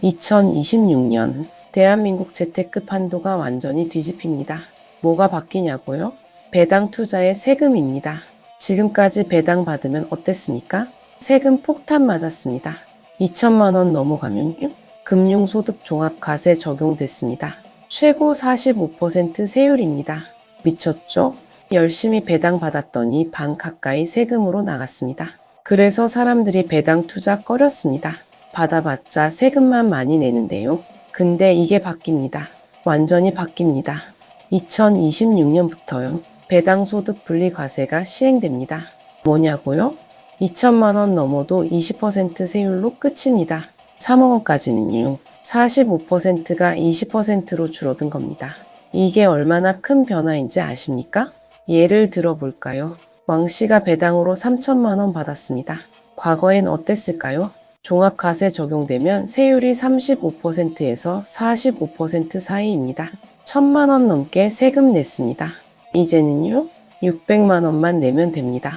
2026년 대한민국 재테크 판도가 완전히 뒤집힙니다. 뭐가 바뀌냐고요? 배당 투자의 세금입니다. 지금까지 배당 받으면 어땠습니까? 세금 폭탄 맞았습니다. 2천만 원 넘어가면 금융소득 종합과세 적용됐습니다. 최고 45% 세율입니다. 미쳤죠? 열심히 배당 받았더니 반 가까이 세금으로 나갔습니다. 그래서 사람들이 배당 투자 꺼렸습니다. 받아봤자 세금만 많이 내는데요. 근데 이게 바뀝니다. 완전히 바뀝니다. 2026년부터요. 배당소득 분리과세가 시행됩니다. 뭐냐고요? 2천만 원 넘어도 20% 세율로 끝입니다. 3억 원까지는요. 45%가 20%로 줄어든 겁니다. 이게 얼마나 큰 변화인지 아십니까? 예를 들어 볼까요? 왕 씨가 배당으로 3천만 원 받았습니다. 과거엔 어땠을까요? 종합과세 적용되면 세율이 35%에서 45% 사이입니다. 1천만 원 넘게 세금 냈습니다. 이제는요, 600만 원만 내면 됩니다.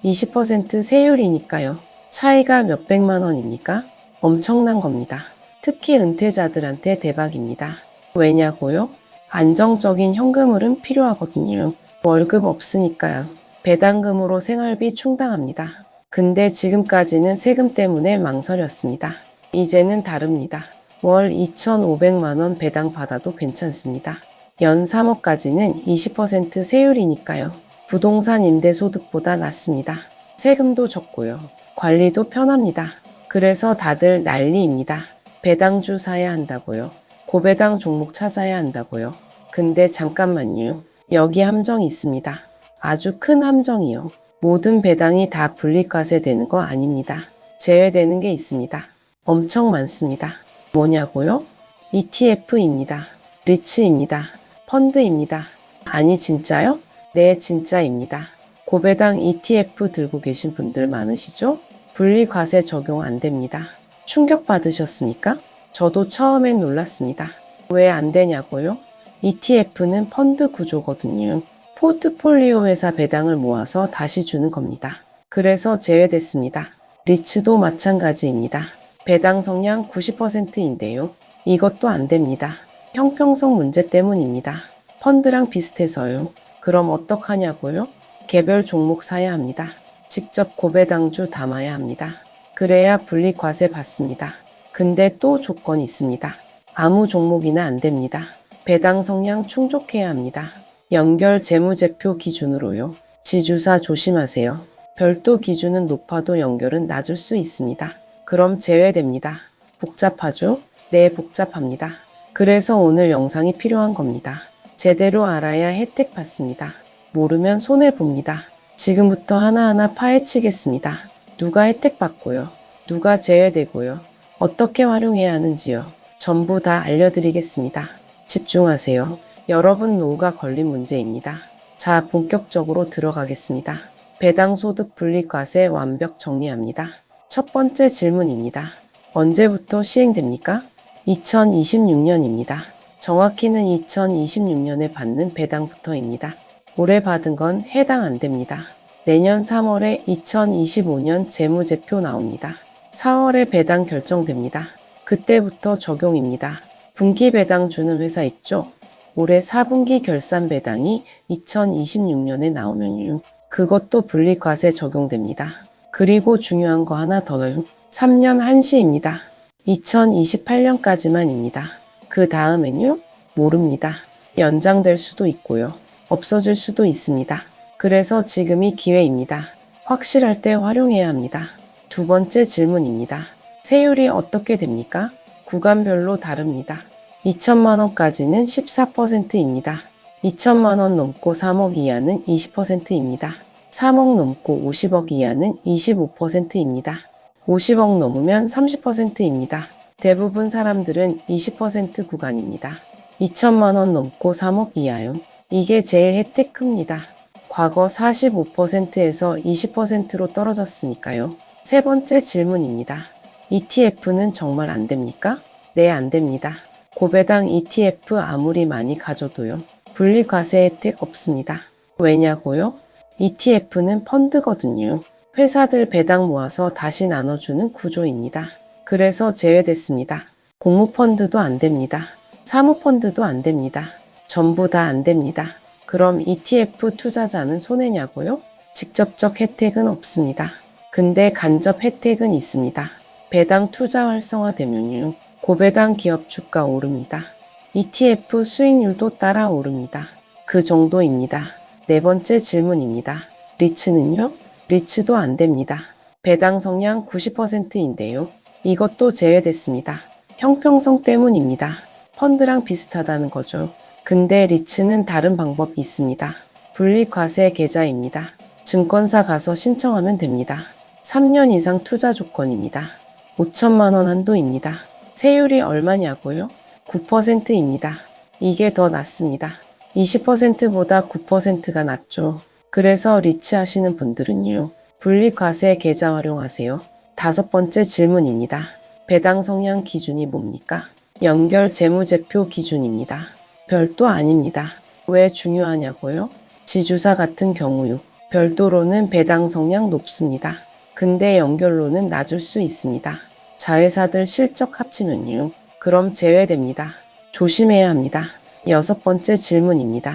20% 세율이니까요. 차이가 몇백만 원입니까? 엄청난 겁니다. 특히 은퇴자들한테 대박입니다. 왜냐고요? 안정적인 현금 흐름 필요하거든요. 월급 없으니까요. 배당금으로 생활비 충당합니다. 근데 지금까지는 세금 때문에 망설였습니다. 이제는 다릅니다. 월 2,500만 원 배당 받아도 괜찮습니다. 연 3억까지는 20% 세율이니까요. 부동산 임대소득보다 낫습니다. 세금도 적고요. 관리도 편합니다. 그래서 다들 난리입니다. 배당주 사야 한다고요. 고배당 종목 찾아야 한다고요. 근데 잠깐만요. 여기 함정이 있습니다. 아주 큰 함정이요. 모든 배당이 다 분리과세 되는 거 아닙니다. 제외되는 게 있습니다. 엄청 많습니다. 뭐냐고요? ETF입니다. 리츠입니다. 펀드입니다. 아니 진짜요? 네 진짜입니다. 고배당 ETF 들고 계신 분들 많으시죠? 분리과세 적용 안 됩니다. 충격받으셨습니까? 저도 처음엔 놀랐습니다. 왜 안 되냐고요? ETF는 펀드 구조거든요. 포트폴리오 회사 배당을 모아서 다시 주는 겁니다. 그래서 제외됐습니다. 리츠도 마찬가지입니다. 배당 성량 90%인데요. 이것도 안 됩니다. 형평성 문제 때문입니다. 펀드랑 비슷해서요. 그럼 어떡하냐고요? 개별 종목 사야 합니다. 직접 고배당주 담아야 합니다. 그래야 분리과세 받습니다. 근데 또 조건이 있습니다. 아무 종목이나 안 됩니다. 배당 성량 충족해야 합니다. 연결 재무제표 기준으로요. 지주사 조심하세요. 별도 기준은 높아도 연결은 낮을 수 있습니다. 그럼 제외됩니다. 복잡하죠? 네, 복잡합니다. 그래서 오늘 영상이 필요한 겁니다. 제대로 알아야 혜택 받습니다. 모르면 손해봅니다. 지금부터 하나하나 파헤치겠습니다. 누가 혜택 받고요. 누가 제외되고요. 어떻게 활용해야 하는지요. 전부 다 알려드리겠습니다. 집중하세요. 여러분 노후가 걸린 문제입니다. 자, 본격적으로 들어가겠습니다. 배당소득 분리과세 완벽 정리합니다. 첫 번째 질문입니다. 언제부터 시행됩니까? 2026년입니다. 정확히는 2026년에 받는 배당부터입니다. 올해 받은 건 해당 안 됩니다. 내년 3월에 2025년 재무제표 나옵니다. 4월에 배당 결정됩니다. 그때부터 적용입니다. 분기 배당 주는 회사 있죠? 올해 4분기 결산 배당이 2026년에 나오면요. 그것도 분리과세 적용됩니다. 그리고 중요한 거 하나 더요. 3년 한시입니다. 2028년까지만입니다. 그 다음엔요? 모릅니다. 연장될 수도 있고요. 없어질 수도 있습니다. 그래서 지금이 기회입니다. 확실할 때 활용해야 합니다. 두 번째 질문입니다. 세율이 어떻게 됩니까? 구간별로 다릅니다. 2천만 원까지는 14%입니다. 2천만 원 넘고 3억 이하는 20%입니다. 3억 넘고 50억 이하는 25%입니다. 50억 넘으면 30%입니다. 대부분 사람들은 20% 구간입니다. 2천만 원 넘고 3억 이하요. 이게 제일 혜택 큽니다. 과거 45%에서 20%로 떨어졌으니까요. 세 번째 질문입니다. ETF는 정말 안 됩니까? 네, 안 됩니다. 고배당 ETF 아무리 많이 가져도요. 분리과세 혜택 없습니다. 왜냐고요? ETF는 펀드거든요. 회사들 배당 모아서 다시 나눠주는 구조입니다. 그래서 제외됐습니다. 공무펀드도 안 됩니다. 사모펀드도 안 됩니다. 전부 다 안 됩니다. 그럼 ETF 투자자는 손해냐고요? 직접적 혜택은 없습니다. 근데 간접 혜택은 있습니다. 배당 투자 활성화되면요. 고배당 기업 주가 오릅니다. ETF 수익률도 따라 오릅니다. 그 정도입니다. 네 번째 질문입니다. 리츠는요? 리츠도 안 됩니다. 배당 성량 90%인데요. 이것도 제외됐습니다. 형평성 때문입니다. 펀드랑 비슷하다는 거죠. 근데 리츠는 다른 방법이 있습니다. 분리과세 계좌입니다. 증권사 가서 신청하면 됩니다. 3년 이상 투자 조건입니다. 5천만 원 한도입니다. 세율이 얼마냐고요? 9%입니다. 이게 더 낫습니다. 20%보다 9%가 낫죠. 그래서 리츠 하시는 분들은요. 분리과세 계좌 활용하세요. 다섯 번째 질문입니다. 배당 성량 기준이 뭡니까? 연결 재무제표 기준입니다. 별도 아닙니다. 왜 중요하냐고요? 지주사 같은 경우요. 별도로는 배당 성량 높습니다. 근데 연결로는 낮을 수 있습니다. 자회사들 실적 합치면요. 그럼 제외됩니다. 조심해야 합니다. 여섯 번째 질문입니다.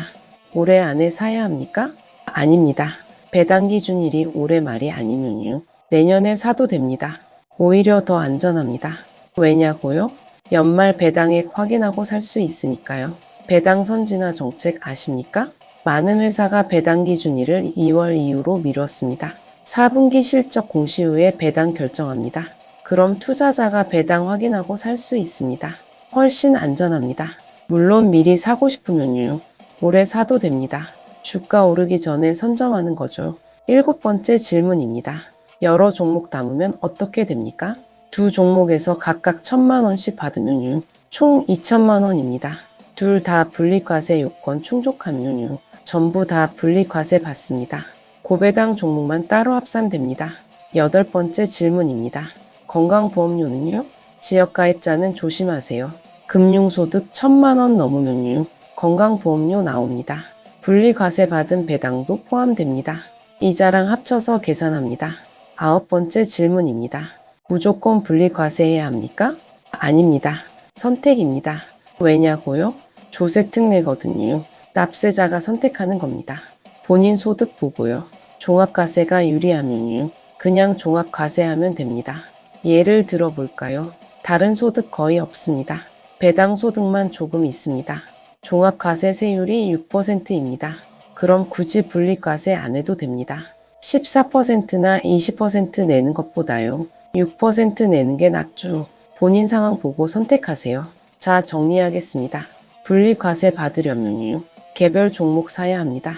올해 안에 사야 합니까? 아닙니다. 배당 기준일이 올해 말이 아니면요. 내년에 사도 됩니다. 오히려 더 안전합니다. 왜냐고요? 연말 배당액 확인하고 살 수 있으니까요. 배당 선진화 정책 아십니까? 많은 회사가 배당 기준일을 2월 이후로 미뤘습니다. 4분기 실적 공시 후에 배당 결정합니다. 그럼 투자자가 배당 확인하고 살 수 있습니다. 훨씬 안전합니다. 물론 미리 사고 싶으면요. 올해 사도 됩니다. 주가 오르기 전에 선점하는 거죠. 일곱 번째 질문입니다. 여러 종목 담으면 어떻게 됩니까? 두 종목에서 각각 1,000만 원씩 받으면요. 총 2천만 원입니다. 둘 다 분리과세 요건 충족하면요. 전부 다 분리과세 받습니다. 고배당 종목만 따로 합산됩니다. 여덟 번째 질문입니다. 건강보험료는요? 지역가입자는 조심하세요. 금융소득 1,000만 원 넘으면요. 건강보험료 나옵니다. 분리과세 받은 배당도 포함됩니다. 이자랑 합쳐서 계산합니다. 아홉 번째 질문입니다. 무조건 분리과세해야 합니까? 아닙니다. 선택입니다. 왜냐고요? 조세특례거든요. 납세자가 선택하는 겁니다. 본인 소득 보고요. 종합과세가 유리하면요. 그냥 종합과세하면 됩니다. 예를 들어 볼까요? 다른 소득 거의 없습니다. 배당 소득만 조금 있습니다. 종합과세 세율이 6%입니다. 그럼 굳이 분리과세 안 해도 됩니다. 14%나 20% 내는 것보다요. 6% 내는 게 낫죠. 본인 상황 보고 선택하세요. 자, 정리하겠습니다. 분리과세 받으려면요. 개별 종목 사야 합니다.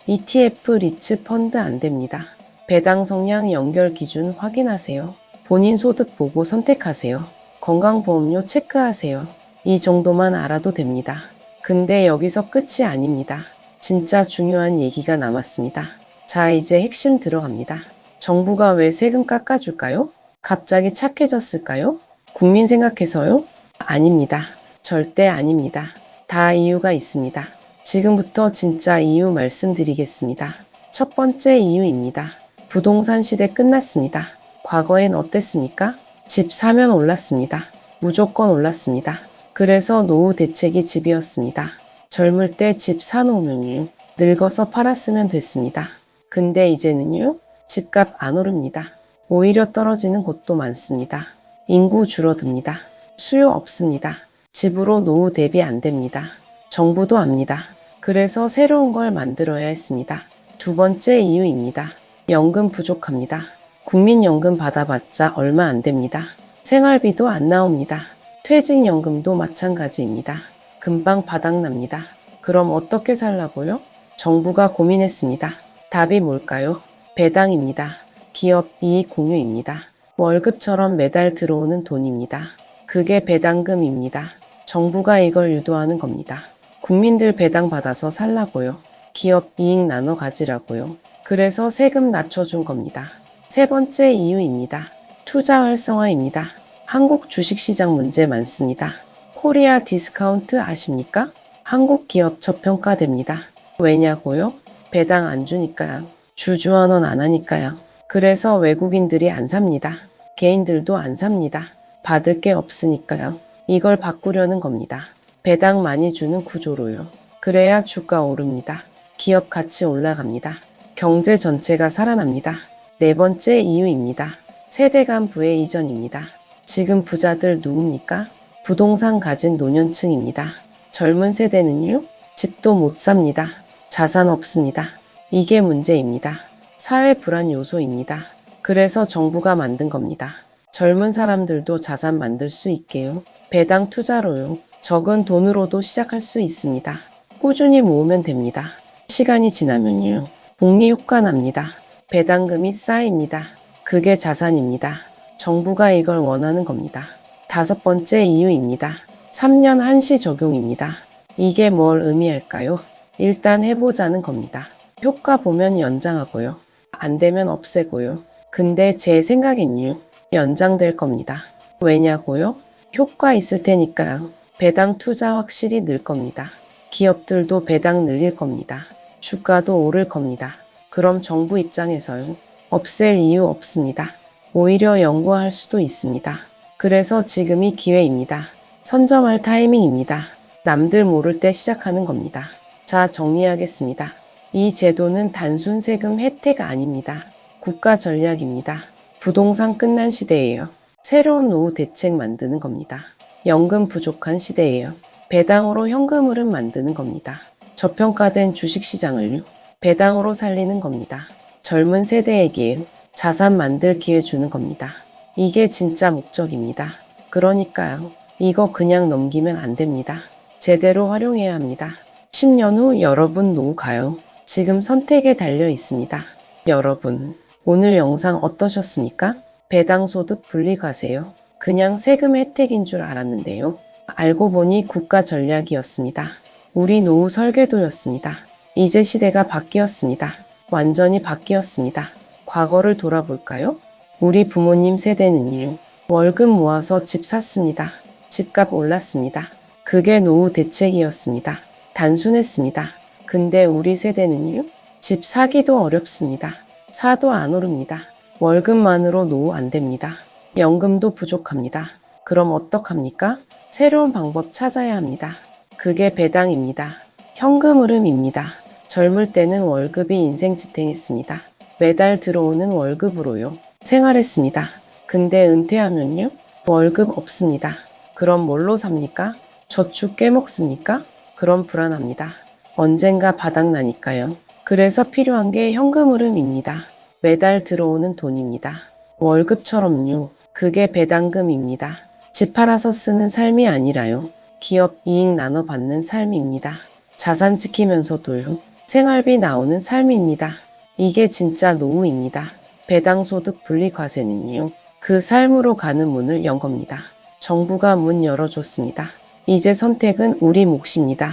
ETF 리츠 펀드 안 됩니다. 배당 성량 연결 기준 확인하세요. 본인 소득 보고 선택하세요. 건강보험료 체크하세요. 이 정도만 알아도 됩니다. 근데 여기서 끝이 아닙니다. 진짜 중요한 얘기가 남았습니다. 자, 이제 핵심 들어갑니다. 정부가 왜 세금 깎아줄까요? 갑자기 착해졌을까요? 국민 생각해서요? 아닙니다. 절대 아닙니다. 다 이유가 있습니다. 지금부터 진짜 이유 말씀드리겠습니다. 첫 번째 이유입니다. 부동산 시대 끝났습니다. 과거엔 어땠습니까? 집 사면 올랐습니다. 무조건 올랐습니다. 그래서 노후 대책이 집이었습니다. 젊을 때 집 사놓으면요. 늙어서 팔았으면 됐습니다. 근데 이제는요. 집값 안 오릅니다. 오히려 떨어지는 곳도 많습니다. 인구 줄어듭니다. 수요 없습니다. 집으로 노후 대비 안 됩니다. 정부도 압니다. 그래서 새로운 걸 만들어야 했습니다. 두 번째 이유입니다. 연금 부족합니다. 국민연금 받아봤자 얼마 안 됩니다. 생활비도 안 나옵니다. 퇴직연금도 마찬가지입니다. 금방 바닥납니다. 그럼 어떻게 살라고요? 정부가 고민했습니다. 답이 뭘까요? 배당입니다. 기업 이익 공유입니다. 월급처럼 매달 들어오는 돈입니다. 그게 배당금입니다. 정부가 이걸 유도하는 겁니다. 국민들 배당 받아서 살라고요. 기업 이익 나눠 가지라고요. 그래서 세금 낮춰준 겁니다. 세 번째 이유입니다. 투자 활성화입니다. 한국 주식시장 문제 많습니다. 코리아 디스카운트 아십니까? 한국 기업 저평가됩니다. 왜냐고요? 배당 안 주니까요. 주주환원 안 하니까요. 그래서 외국인들이 안 삽니다. 개인들도 안 삽니다. 받을 게 없으니까요. 이걸 바꾸려는 겁니다. 배당 많이 주는 구조로요. 그래야 주가 오릅니다. 기업 가치 올라갑니다. 경제 전체가 살아납니다. 네 번째 이유입니다. 세대 간 부의 이전입니다. 지금 부자들 누굽니까? 부동산 가진 노년층입니다. 젊은 세대는요? 집도 못 삽니다. 자산 없습니다. 이게 문제입니다. 사회 불안 요소입니다. 그래서 정부가 만든 겁니다. 젊은 사람들도 자산 만들 수 있게요. 배당 투자로요. 적은 돈으로도 시작할 수 있습니다. 꾸준히 모으면 됩니다. 시간이 지나면요. 복리 효과 납니다. 배당금이 쌓입니다. 그게 자산입니다. 정부가 이걸 원하는 겁니다. 다섯 번째 이유입니다. 3년 한시 적용입니다. 이게 뭘 의미할까요? 일단 해보자는 겁니다. 효과 보면 연장하고요. 안 되면 없애고요. 근데 제 생각엔요. 연장될 겁니다. 왜냐고요? 효과 있을 테니까요. 배당 투자 확실히 늘 겁니다. 기업들도 배당 늘릴 겁니다. 주가도 오를 겁니다. 그럼 정부 입장에서요. 없앨 이유 없습니다. 오히려 연구할 수도 있습니다. 그래서 지금이 기회입니다. 선점할 타이밍입니다. 남들 모를 때 시작하는 겁니다. 자, 정리하겠습니다. 이 제도는 단순 세금 혜택 아닙니다. 국가 전략입니다. 부동산 끝난 시대예요. 새로운 노후 대책 만드는 겁니다. 연금 부족한 시대예요. 배당으로 현금 흐름 만드는 겁니다. 저평가된 주식시장을 배당으로 살리는 겁니다. 젊은 세대에게 자산 만들 기회 주는 겁니다. 이게 진짜 목적입니다. 그러니까요. 이거 그냥 넘기면 안 됩니다. 제대로 활용해야 합니다. 10년 후 여러분 노후 가요. 지금 선택에 달려 있습니다. 여러분, 오늘 영상 어떠셨습니까? 배당소득 분리과세요. 그냥 세금 혜택인 줄 알았는데요. 알고 보니 국가 전략이었습니다. 우리 노후 설계도였습니다. 이제 시대가 바뀌었습니다. 완전히 바뀌었습니다. 과거를 돌아볼까요? 우리 부모님 세대는요. 월급 모아서 집 샀습니다. 집값 올랐습니다. 그게 노후 대책이었습니다. 단순했습니다. 근데 우리 세대는요. 집 사기도 어렵습니다. 사도 안 오릅니다. 월급만으로 노후 안 됩니다. 연금도 부족합니다. 그럼 어떡합니까? 새로운 방법 찾아야 합니다. 그게 배당입니다. 현금 흐름입니다. 젊을 때는 월급이 인생지탱했습니다. 매달 들어오는 월급으로요. 생활했습니다. 근데 은퇴하면요? 월급 없습니다. 그럼 뭘로 삽니까? 저축 깨먹습니까? 그럼 불안합니다. 언젠가 바닥나니까요. 그래서 필요한 게 현금 흐름입니다. 매달 들어오는 돈입니다. 월급처럼요. 그게 배당금입니다. 집 팔아서 쓰는 삶이 아니라요. 기업 이익 나눠 받는 삶입니다. 자산 지키면서도요. 생활비 나오는 삶입니다. 이게 진짜 노후입니다. 배당소득 분리과세는요. 그 삶으로 가는 문을 연 겁니다. 정부가 문 열어줬습니다. 이제 선택은 우리 몫입니다.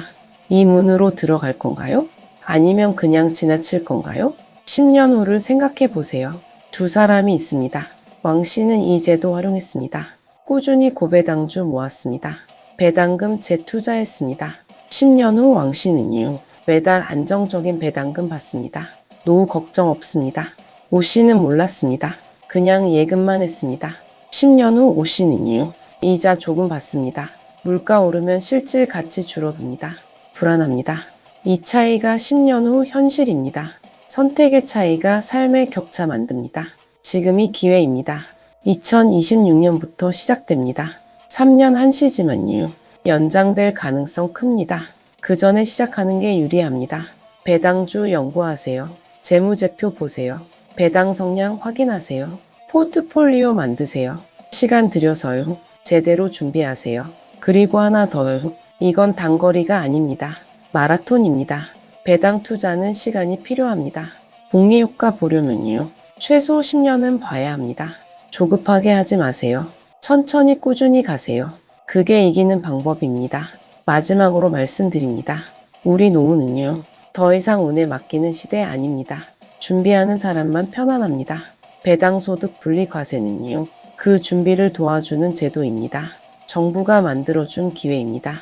이 문으로 들어갈 건가요? 아니면 그냥 지나칠 건가요? 10년 후를 생각해 보세요. 두 사람이 있습니다. 왕 씨는 이 제도 활용했습니다. 꾸준히 고배당주 모았습니다. 배당금 재투자했습니다. 10년 후 왕 씨는요. 매달 안정적인 배당금 받습니다. 노후 걱정 없습니다. 오 씨는 몰랐습니다. 그냥 예금만 했습니다. 10년 후 오 씨는요. 이자 조금 받습니다. 물가 오르면 실질 가치 줄어듭니다. 불안합니다. 이 차이가 10년 후 현실입니다. 선택의 차이가 삶의 격차 만듭니다. 지금이 기회입니다. 2026년부터 시작됩니다. 3년 한시지만요. 연장될 가능성 큽니다. 그 전에 시작하는 게 유리합니다. 배당주 연구하세요. 재무제표 보세요. 배당 성향 확인하세요. 포트폴리오 만드세요. 시간 들여서요. 제대로 준비하세요. 그리고 하나 더요. 이건 단거리가 아닙니다. 마라톤입니다. 배당 투자는 시간이 필요합니다. 복리 효과 보려면요. 최소 10년은 봐야 합니다. 조급하게 하지 마세요. 천천히 꾸준히 가세요. 그게 이기는 방법입니다. 마지막으로 말씀드립니다. 우리 노후는요. 더 이상 운에 맡기는 시대 아닙니다. 준비하는 사람만 편안합니다. 배당소득 분리과세는요. 그 준비를 도와주는 제도입니다. 정부가 만들어준 기회입니다.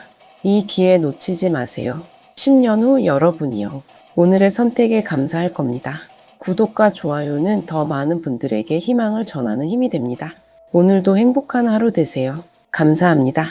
이 기회 놓치지 마세요. 10년 후 여러분이요. 오늘의 선택에 감사할 겁니다. 구독과 좋아요는 더 많은 분들에게 희망을 전하는 힘이 됩니다. 오늘도 행복한 하루 되세요. 감사합니다.